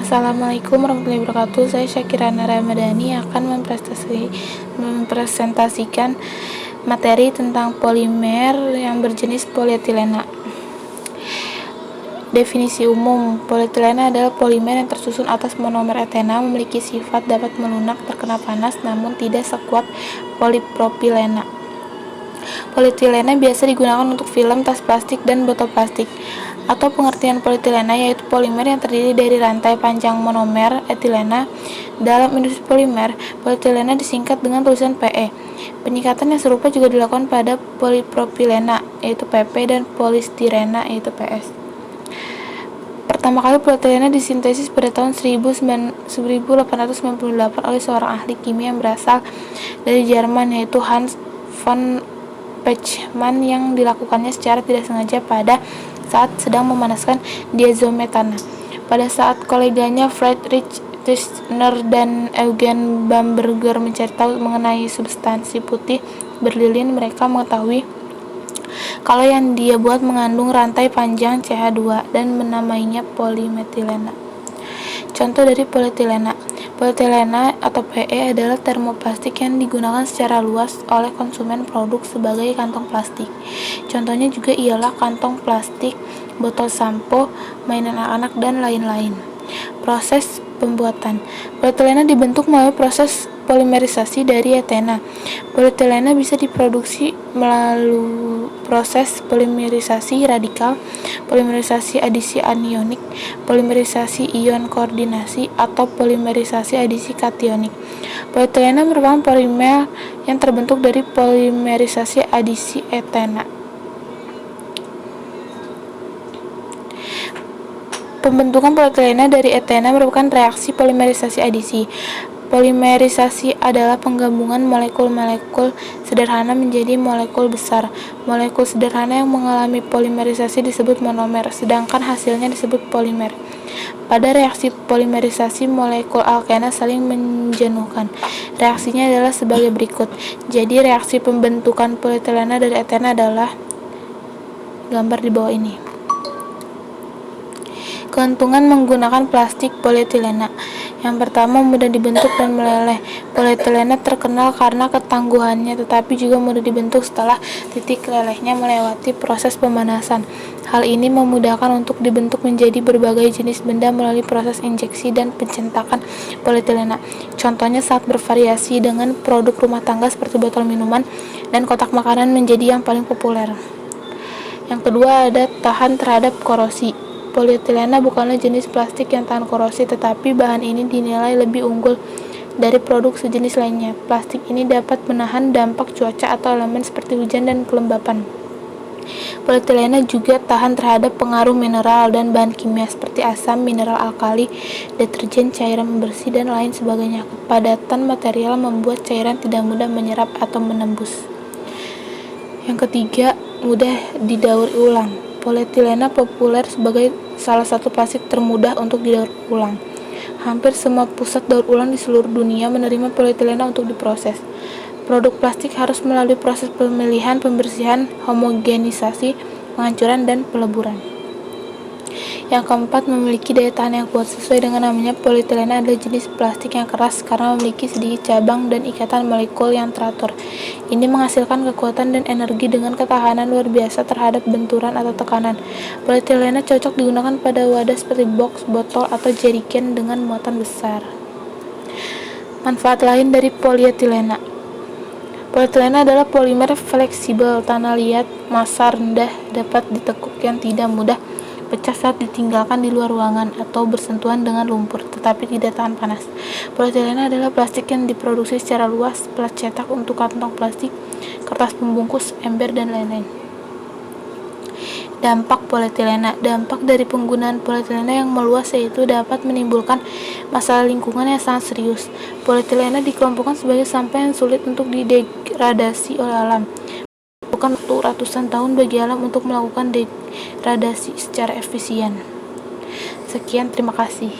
Assalamualaikum warahmatullahi wabarakatuh. Saya Syakirana Ramadhani akan mempresentasikan materi tentang polimer yang berjenis polietilena. Definisi umum, polietilena adalah polimer yang tersusun atas monomer etena, memiliki sifat dapat melunak terkena panas namun tidak sekuat polipropilena. Polietilena biasa digunakan untuk film, tas plastik, dan botol plastik. Atau pengertian polietilena yaitu polimer yang terdiri dari rantai panjang monomer etilena. Dalam industri polimer, polietilena disingkat dengan tulisan PE. Penyingkatan yang serupa juga dilakukan pada polipropilena yaitu PP dan polistirena yaitu PS. Pertama kali polietilena disintesis pada tahun 1898 oleh seorang ahli kimia yang berasal dari Jerman yaitu Hans von Pechmann, yang dilakukannya secara tidak sengaja pada saat sedang memanaskan diazometana. Pada saat koleganya Friedrich Tschirner dan Eugen Bamberger mencari tahu mengenai substansi putih berlilin, mereka mengetahui kalau yang dia buat mengandung rantai panjang CH2 dan menamainya polimetilena. Contoh dari polietilena. Polietilena atau PE adalah termoplastik yang digunakan secara luas oleh konsumen produk sebagai kantong plastik. Contohnya juga ialah kantong plastik, botol sampo, mainan anak-anak, dan lain-lain. Proses pembuatan. Polietilena dibentuk melalui proses polimerisasi dari etena. Polietilena bisa diproduksi melalui proses polimerisasi radikal, polimerisasi adisi anionik, polimerisasi ion koordinasi, atau polimerisasi adisi kationik. Polietilena merupakan polimer yang terbentuk dari polimerisasi adisi etena. Pembentukan polietilena dari etena merupakan reaksi polimerisasi adisi. Polimerisasi adalah penggabungan molekul-molekul sederhana menjadi molekul besar. Molekul sederhana yang mengalami polimerisasi disebut monomer, sedangkan hasilnya disebut polimer. Pada reaksi polimerisasi, molekul alkena saling menjenuhkan. Reaksinya adalah sebagai berikut. Jadi reaksi pembentukan polietilena dari etena adalah gambar di bawah ini. Keuntungan menggunakan plastik polietilena. Yang pertama, mudah dibentuk dan meleleh. Polietilena terkenal karena ketangguhannya, tetapi juga mudah dibentuk setelah titik lelehnya melewati proses pemanasan. Hal ini memudahkan untuk dibentuk menjadi berbagai jenis benda melalui proses injeksi dan pencetakan polietilena. Contohnya saat bervariasi dengan produk rumah tangga seperti botol minuman dan kotak makanan menjadi yang paling populer. Yang kedua, ada tahan terhadap korosi. Polietilena bukanlah jenis plastik yang tahan korosi, tetapi bahan ini dinilai lebih unggul dari produk sejenis lainnya. Plastik ini dapat menahan dampak cuaca atau elemen seperti hujan dan kelembapan. Polietilena juga tahan terhadap pengaruh mineral dan bahan kimia seperti asam, mineral alkali, deterjen, cairan pembersih, dan lain sebagainya. Kepadatan material membuat cairan tidak mudah menyerap atau menembus. Yang ketiga, mudah didaur ulang. Polietilena populer sebagai salah satu plastik termudah untuk didaur ulang. Hampir semua pusat daur ulang di seluruh dunia menerima polietilena untuk diproses. Produk plastik harus melalui proses pemilihan, pembersihan, homogenisasi, penghancuran, dan peleburan. Yang keempat, memiliki daya tahan yang kuat. Sesuai dengan namanya, polietilena adalah jenis plastik yang keras karena memiliki sedikit cabang dan ikatan molekul yang teratur. Ini menghasilkan kekuatan dan energi dengan ketahanan luar biasa terhadap benturan atau tekanan. Polietilena cocok digunakan pada wadah seperti box, botol, atau jerrycan dengan muatan besar. Manfaat lain dari polietilena. Polietilena adalah polimer fleksibel, tanah liat, massa rendah, dapat ditekuk yang tidak mudah pecah saat ditinggalkan di luar ruangan atau bersentuhan dengan lumpur, tetapi tidak tahan panas. Polietilena adalah plastik yang diproduksi secara luas, plat cetak untuk kantong plastik, kertas pembungkus, ember, dan lain-lain. Dampak polietilena. Dampak dari penggunaan polietilena yang meluas yaitu dapat menimbulkan masalah lingkungan yang sangat serius. Polietilena dikelompokkan sebagai sampah yang sulit untuk didegradasi oleh alam. Bukan waktu ratusan tahun bagi alam untuk melakukan degradasi secara efisien. Sekian, terima kasih.